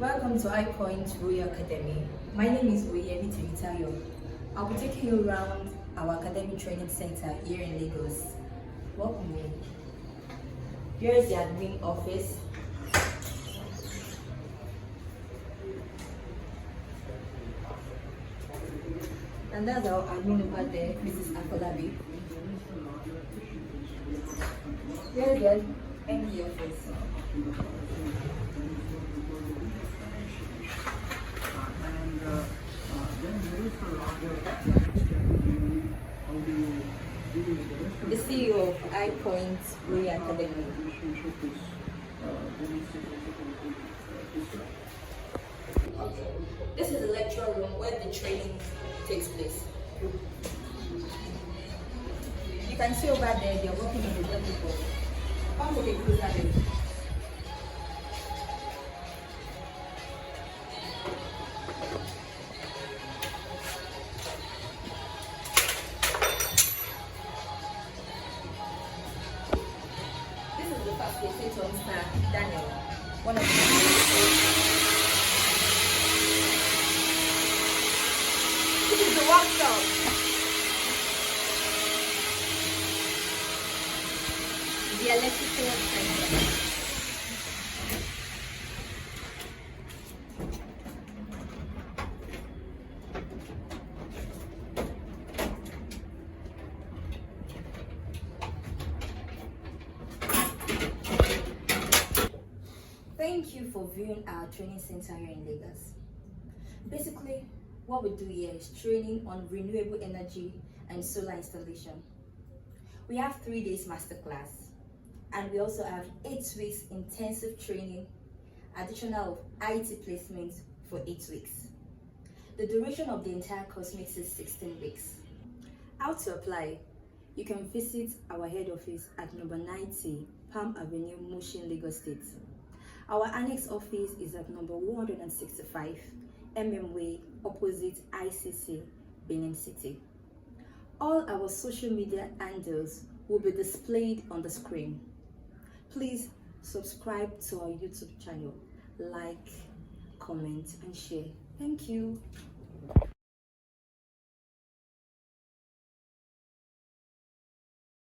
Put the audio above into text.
Welcome to High Point Royal Academy. My name is Oyemi Temitayo. I'll be taking you around our academic training center here in Lagos. Welcome in. Here is the admin office. And that's our admin over there, Mrs. Akolabi. Here is the MD office. The CEO of High Point Royal Academy. This is the lecture room where the training takes place. You can see over there, they're working on the whiteboard. Come take a closer look. This is the facilitator, Mr. Daniel, one of the This is the workshop. The electrical center. Thank you for viewing our training center here in Lagos. Basically, what we do here is training on renewable energy and solar installation. We have 3 days masterclass, and we also have 8 weeks intensive training, additional of IT placement for 8 weeks. The duration of the entire course makes it 16 weeks. How to apply? You can visit our head office at number 90 Palm Avenue, Mushin, Lagos State. Our annex office is at number 165 Way, opposite ICC, Benin City. All our social media handles will be displayed on the screen. Please subscribe to our YouTube channel, like, comment, and share. Thank you.